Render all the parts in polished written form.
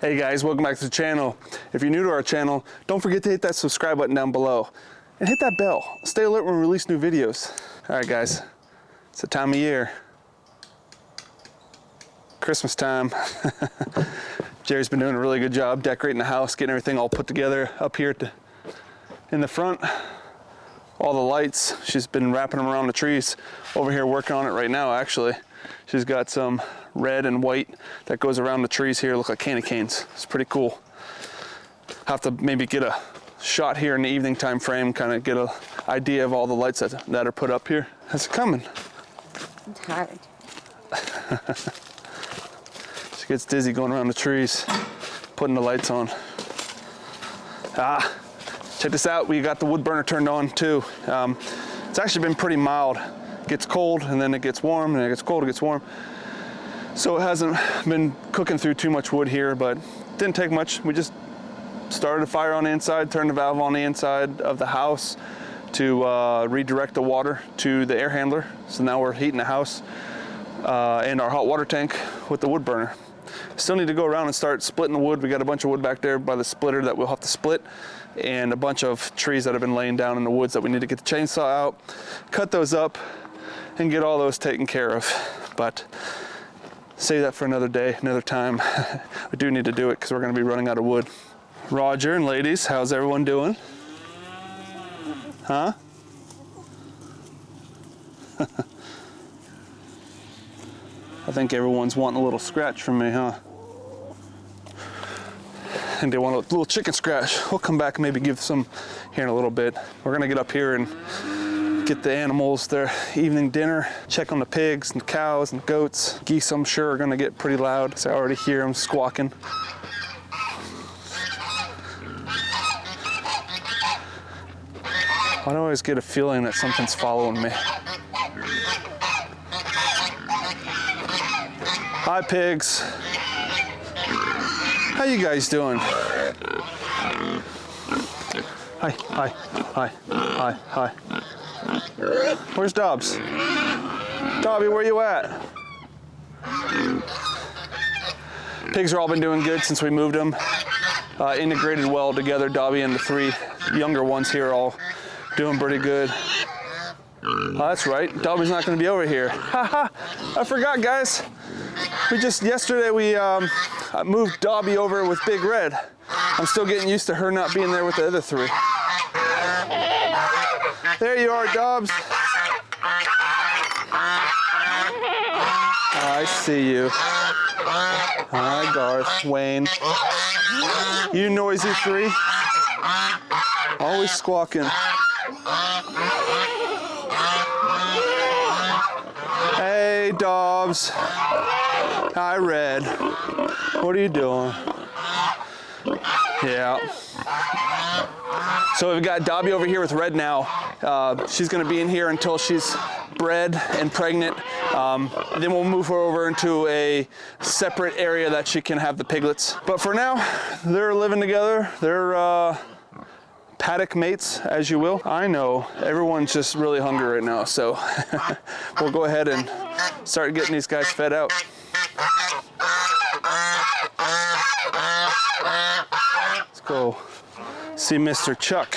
Hey guys, welcome back to the channel. If you're new to our channel, don't forget to hit that subscribe button down below and hit that bell. Stay alert when we release new videos. All right guys, it's the time of year. Christmas time. Jerry's been doing a really good job decorating the house, getting everything all put together up here in the front. All the lights, she's been wrapping them around the trees. Over here working on it right now actually. She's got some red and white that goes around the trees here, look like candy canes. It's pretty cool. Have to maybe get a shot here in the evening time frame, kind of get an idea of all the lights that are put up here. How's it coming? It's hard. She gets dizzy going around the trees, putting the lights on. Check this out, we got the wood burner turned on too. It's actually been pretty mild. It gets cold and then it gets warm, and it gets cold, it gets warm. So it hasn't been cooking through too much wood here, but it didn't take much. We just started a fire on the inside, turned the valve on the inside of the house to redirect the water to the air handler. So now we're heating the house and our hot water tank with the wood burner. Still need to go around and start splitting the wood. We got a bunch of wood back there by the splitter that we'll have to split, and a bunch of trees that have been laying down in the woods that we need to get the chainsaw out, cut those up, and get all those taken care of. But save that for another day, another time. We do need to do it because we're going to be running out of wood. Roger and ladies, how's everyone doing? Huh? I think everyone's wanting a little scratch from me, huh? And they want a little chicken scratch. We'll come back and maybe give some here in a little bit. We're gonna get up here and get the animals their evening dinner, check on the pigs and cows and goats. Geese, I'm sure, are gonna get pretty loud, so I already hear them squawking. I always get a feeling that something's following me. Hi, pigs. How you guys doing? Hi, hi, hi, hi, hi. Where's Dobbs? Dobby, where you at? Pigs are all been doing good since we moved them. Integrated well together. Dobby and the three younger ones here are all doing pretty good. Oh, that's right. Dobby's not going to be over here. Haha! I forgot, guys. Yesterday we moved Dobby over with Big Red. I'm still getting used to her not being there with the other three. There you are, Dobbs. I see you. Hi, Garth, Wayne. You noisy three. Always squawking. Hey, Dobbs. Hi, Red. What are you doing? Yeah. So we've got Dobby over here with Red now. She's gonna be in here until she's bred and pregnant. Then we'll move her over into a separate area that she can have the piglets. But for now, they're living together. They're paddock mates, as you will. I know, everyone's just really hungry right now, so we'll go ahead and start getting these guys fed out. Let's go see Mr. Chuck.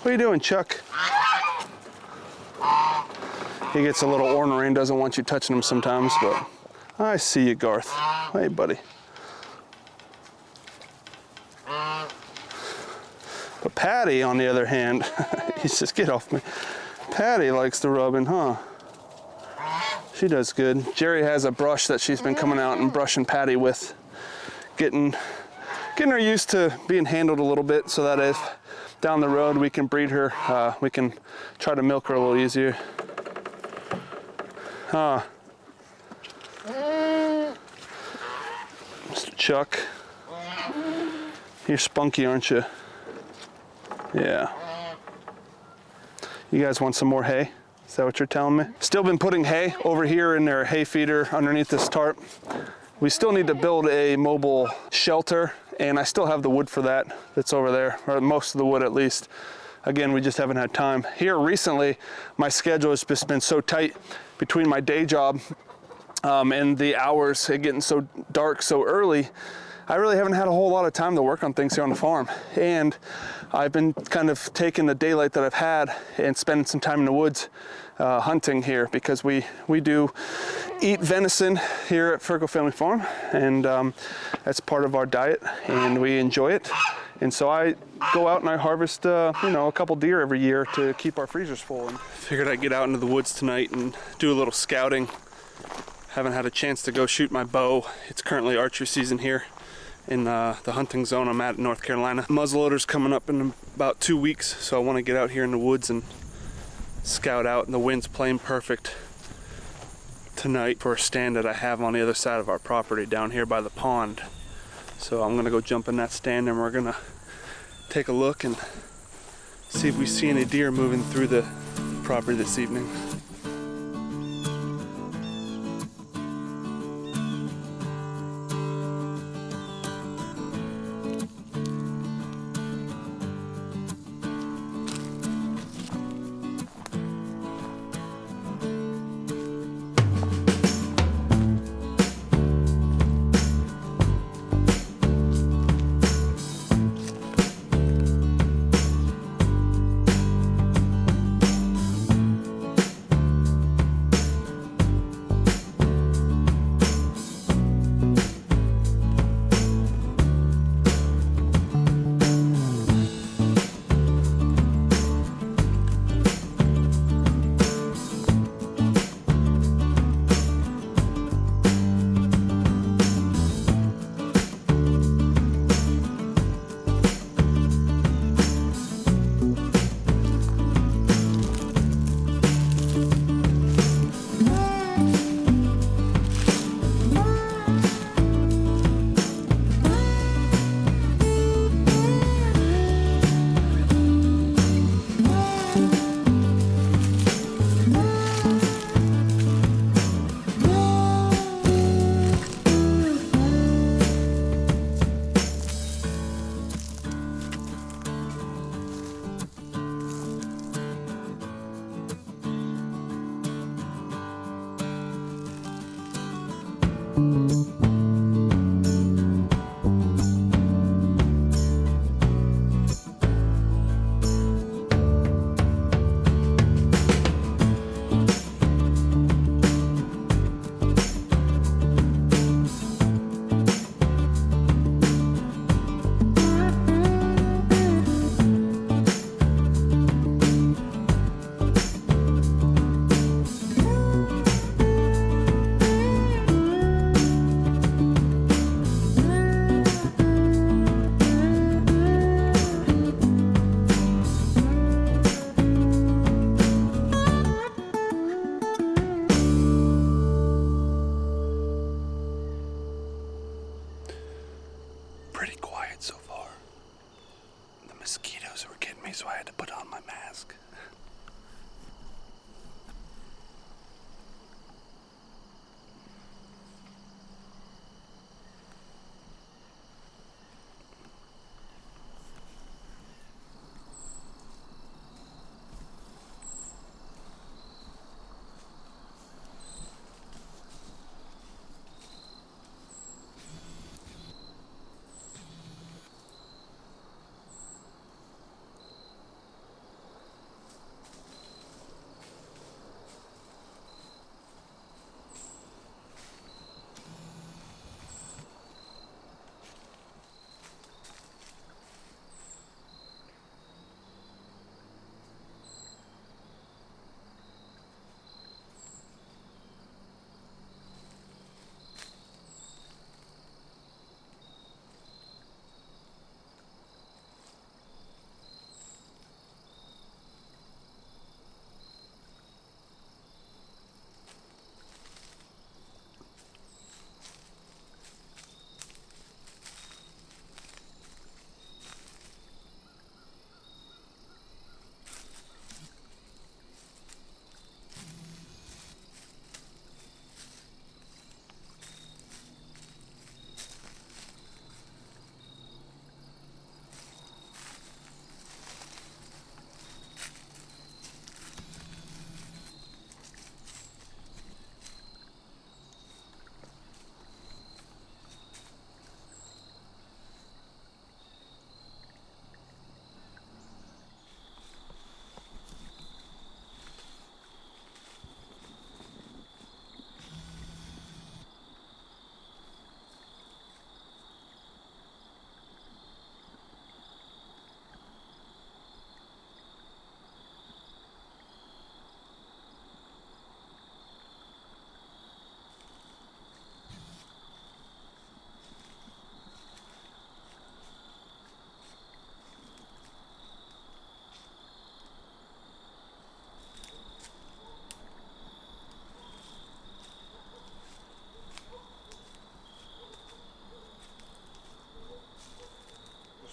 What are you doing, Chuck? He gets a little ornery and doesn't want you touching him sometimes, but I see you, Garth. Hey, buddy. But Patty, on the other hand, he says, get off me. Patty likes the rubbing, huh? She does good. Jerry has a brush that she's been coming out and brushing Patty with, getting her used to being handled a little bit, so that if down the road we can breed her, we can try to milk her a little easier. Huh? Mr. Chuck, you're spunky, aren't you? Yeah. You guys want some more hay? Is that what you're telling me? Still been putting hay over here in their hay feeder underneath this tarp. We still need to build a mobile shelter, and I still have the wood for that that's over there, or most of the wood at least. Again, we just haven't had time. Here recently, my schedule has just been so tight between my day job and the hours getting so dark so early, I really haven't had a whole lot of time to work on things here on the farm. And I've been kind of taking the daylight that I've had and spending some time in the woods hunting here, because we do eat venison here at Ferko Family Farm, and that's part of our diet, and we enjoy it. And so I go out and I harvest, a couple deer every year to keep our freezers full. And figured I'd get out into the woods tonight and do a little scouting. Haven't had a chance to go shoot my bow. It's currently archery season here in the hunting zone I'm at in North Carolina. Muzzleloader's coming up in about 2 weeks, so I want to get out here in the woods and scout out, and the wind's playing perfect tonight for a stand that I have on the other side of our property down here by the pond. So I'm gonna go jump in that stand and we're gonna take a look and see if we see any deer moving through the property this evening. Pretty quiet so far. The mosquitoes were getting me, so I had to put on my mask.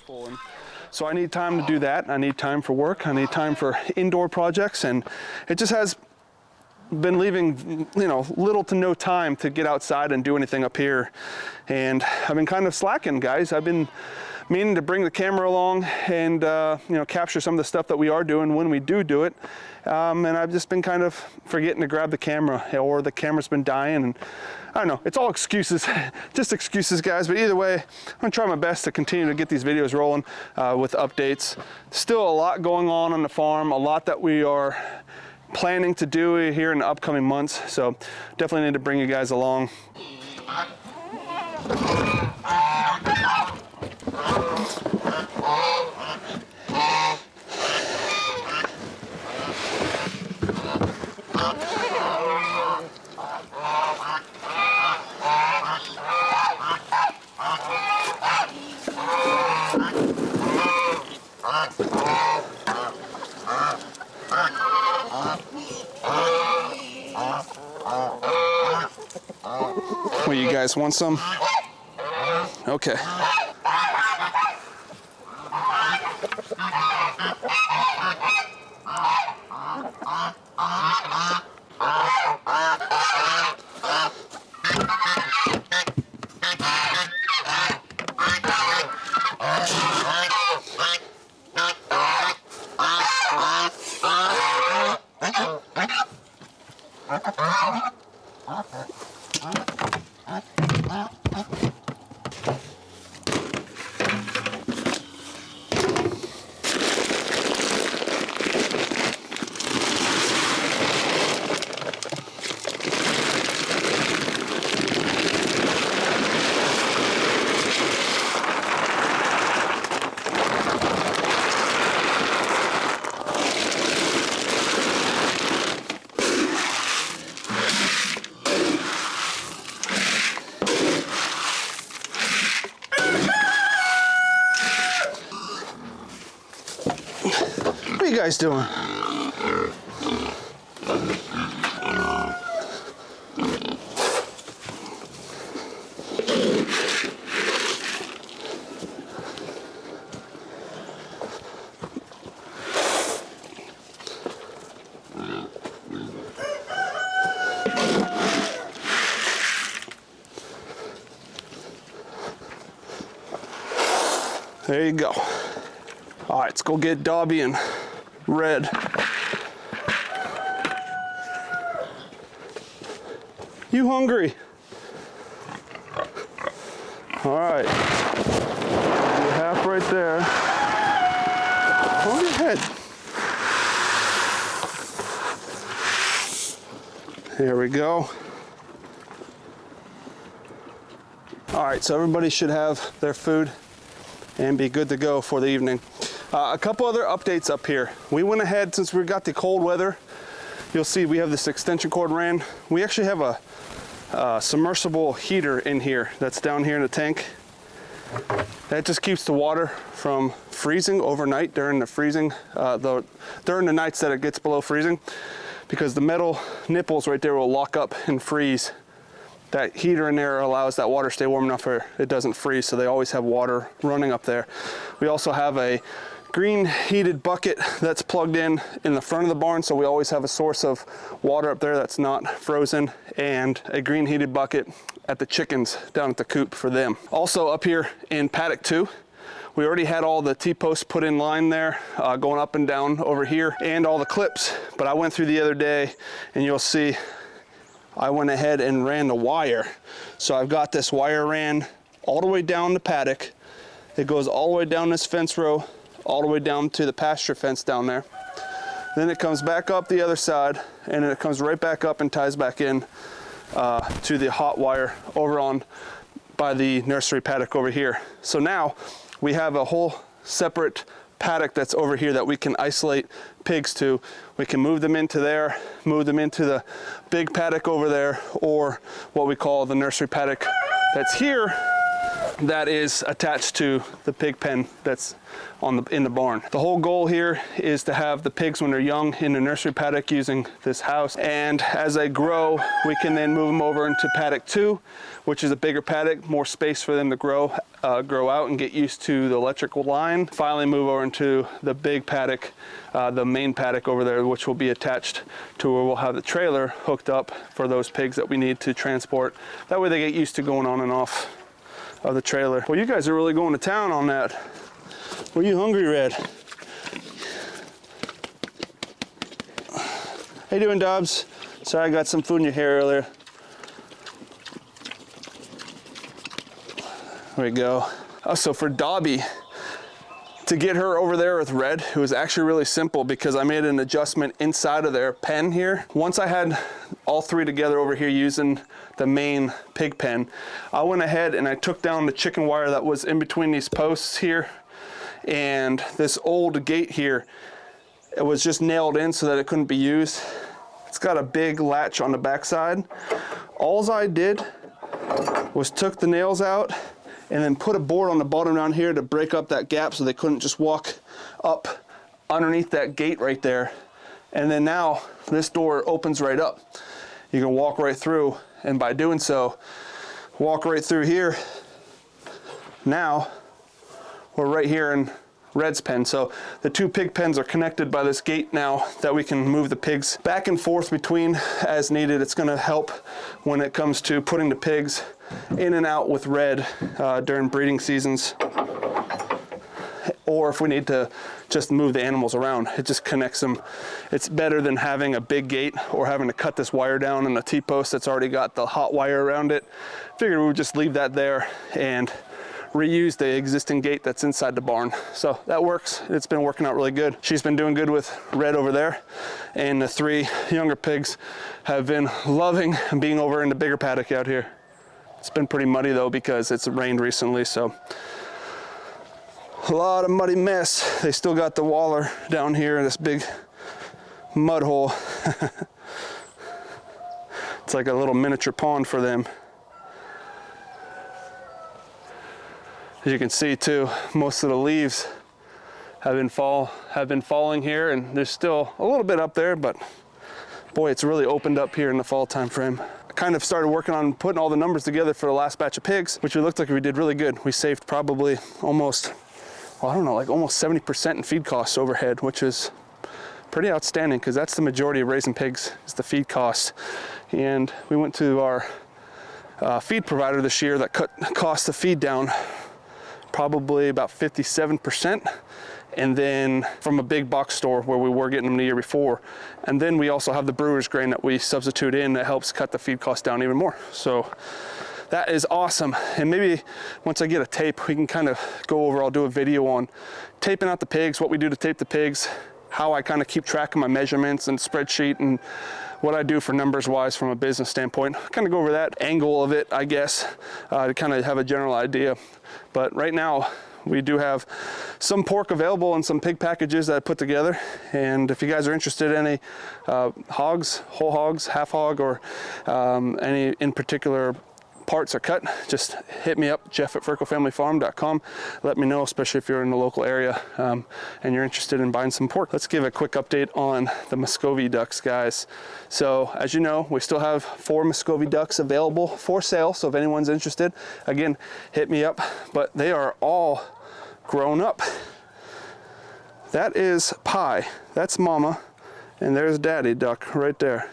And so I need time to do that. I need time for work. I need time for indoor projects, and it just has been leaving, you know, little to no time to get outside and do anything up here. And I've been kind of slacking, guys. I've been meaning to bring the camera along and you know, capture some of the stuff that we are doing when we do it. And I've just been kind of forgetting to grab the camera, or the camera's been dying, and I don't know, it's all excuses, just excuses, guys. But either way, I'm gonna try my best to continue to get these videos rolling with updates. Still a lot going on the farm, a lot that we are planning to do here in the upcoming months. So definitely need to bring you guys along. What, you guys want some? Okay. What are you guys doing? There you go. All right, let's go get Dobby and Red. You hungry? All right. You half right there. Hold your head. There we go. All right, so everybody should have their food and be good to go for the evening. A couple other updates up here. We went ahead, since we got the cold weather, you'll see we have this extension cord ran. We actually have a submersible heater in here that's down here in the tank. That just keeps the water from freezing overnight during the freezing, during the nights that it gets below freezing, because the metal nipples right there will lock up and freeze. That heater in there allows that water to stay warm enough where it doesn't freeze, so they always have water running up there. We also have a green heated bucket that's plugged in the front of the barn, so we always have a source of water up there that's not frozen, and a green heated bucket at the chickens down at the coop for them. Also up here in paddock 2, we already had all the T-posts put in line there, going up and down over here, and all the clips, but I went through the other day and you'll see I went ahead and ran the wire. So I've got this wire ran all the way down the paddock. It goes all the way down this fence row, all the way down to the pasture fence down there. Then it comes back up the other side, and then it comes right back up and ties back in to the hot wire over on by the nursery paddock over here. So now we have a whole separate paddock that's over here that we can isolate pigs to. We can move them into there, move them into the big paddock over there, or what we call the nursery paddock that's here, that is attached to the pig pen that's in the barn. The whole goal here is to have the pigs when they're young in the nursery paddock using this house, and as they grow we can then move them over into paddock 2, which is a bigger paddock, more space for them to grow out and get used to the electrical line. Finally move over into the big paddock, the main paddock over there, which will be attached to where we'll have the trailer hooked up for those pigs that we need to transport. That way they get used to going on and off of the trailer. Well, you guys are really going to town on that. Were you hungry, Red? How you doing, Dobbs? Sorry, I got some food in your hair earlier. There we go. So for Dobby, to get her over there with Red, it was actually really simple because I made an adjustment inside of their pen here. Once I had all three together over here using the main pig pen, I went ahead and I took down the chicken wire that was in between these posts here, and this old gate here, it was just nailed in so that it couldn't be used. It's got a big latch on the backside. All I did was took the nails out and then put a board on the bottom down here to break up that gap so they couldn't just walk up underneath that gate right there. And then now this door opens right up. You can walk right through, and by doing so, walk right through here. Now we're right here in Red's pen. So the two pig pens are connected by this gate now that we can move the pigs back and forth between as needed. It's going to help when it comes to putting the pigs in and out with Red during breeding seasons, or if we need to just move the animals around, it just connects them. It's better than having a big gate or having to cut this wire down in a T-post that's already got the hot wire around it. Figured we would just leave that there and reuse the existing gate that's inside the barn. So that works. It's been working out really good. She's been doing good with Red over there, and the three younger pigs have been loving being over in the bigger paddock out here. It's been pretty muddy though because it's rained recently, so a lot of muddy mess. They still got the waller down here in this big mud hole. It's like a little miniature pond for them. As you can see too, most of the leaves have been falling here, and there's still a little bit up there, but boy, it's really opened up here in the fall time frame. I kind of started working on putting all the numbers together for the last batch of pigs, which it looked like we did really good. We saved probably almost, well, I don't know, like almost 70% in feed costs overhead, which is pretty outstanding because that's the majority of raising pigs is the feed costs. And we went to our feed provider this year that cut cost of feed down probably about 57%, and then from a big box store where we were getting them the year before. And then we also have the brewer's grain that we substitute in that helps cut the feed cost down even more. So that is awesome. And maybe once I get a tape, we can kind of go over, I'll do a video on taping out the pigs, what we do to tape the pigs, how I kind of keep track of my measurements and spreadsheet, and what I do for numbers wise from a business standpoint. Kind of go over that angle of it, I guess, to kind of have a general idea. But right now we do have some pork available and some pig packages that I put together. And if you guys are interested in any hogs, whole hogs, half hog, or any in particular parts are cut, just hit me up, jeff@ferkofamilyfarm.com. Let me know, especially if you're in the local area and you're interested in buying some pork. Let's give a quick update on the Muscovy ducks, guys. So as you know, we still have 4 Muscovy ducks available for sale. So if anyone's interested, again, hit me up. But they are all grown up. That is Pie, that's Mama, and there's Daddy duck right there.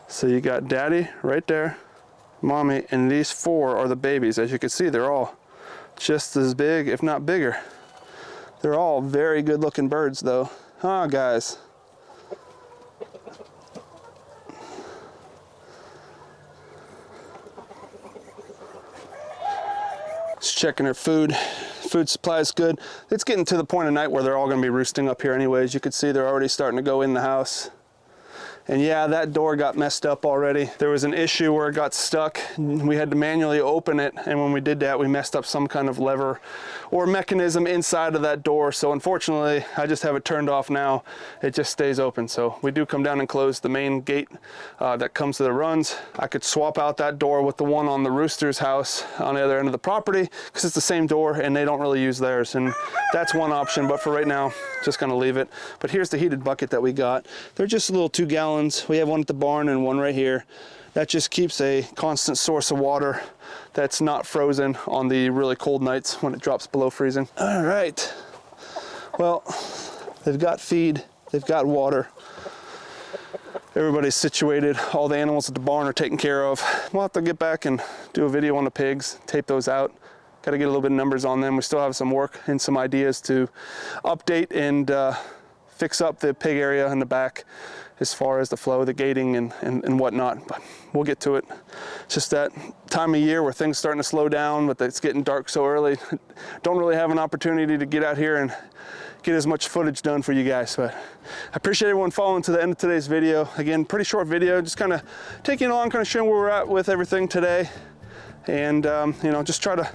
So you got Daddy right there, Mommy, and these 4 are the babies. As you can see, they're all just as big, if not bigger. They're all very good looking birds though. Huh, guys? Just checking her food. Food supply is good. It's getting to the point of night where they're all gonna be roosting up here anyways. You can see they're already starting to go in the house. And yeah, that door got messed up already. There was an issue where it got stuck. We had to manually open it, and when we did that, we messed up some kind of lever or mechanism inside of that door. So unfortunately, I just have it turned off now. It just stays open. So we do come down and close the main gate that comes to the runs. I could swap out that door with the one on the rooster's house on the other end of the property, because it's the same door and they don't really use theirs. And that's one option, but for right now, just gonna leave it. But here's the heated bucket that we got. They're just a little 2 gallons. We have one at the barn and one right here. That just keeps a constant source of water that's not frozen on the really cold nights when it drops below freezing. All right. Well, they've got feed, they've got water. Everybody's situated. All the animals at the barn are taken care of. We'll have to get back and do a video on the pigs, tape those out. Got to get a little bit of numbers on them. We still have some work and some ideas to update and fix up the pig area in the back as far as the flow, the gating and whatnot, but we'll get to it. It's just that time of year where things starting to slow down, but it's getting dark so early. Don't really have an opportunity to get out here and get as much footage done for you guys, but I appreciate everyone following to the end of today's video. Again, pretty short video, just kind of taking on, kind of showing where we're at with everything today. And you know, just try to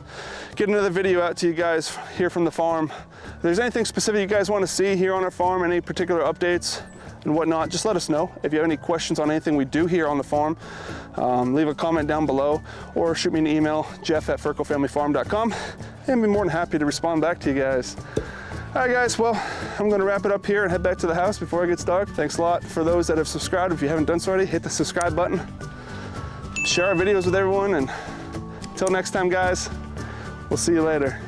get another video out to you guys here from the farm. If there's anything specific you guys want to see here on our farm, any particular updates and whatnot, just let us know. If you have any questions on anything we do here on the farm, leave a comment down below or shoot me an email, jeff@ferkofamilyfarm.com, and be more than happy to respond back to you guys. All right, guys, well, I'm gonna wrap it up here and head back to the house before it gets dark. Thanks a lot for those that have subscribed. If you haven't done so already, hit the subscribe button. Share our videos with everyone, and until next time, guys, we'll see you later.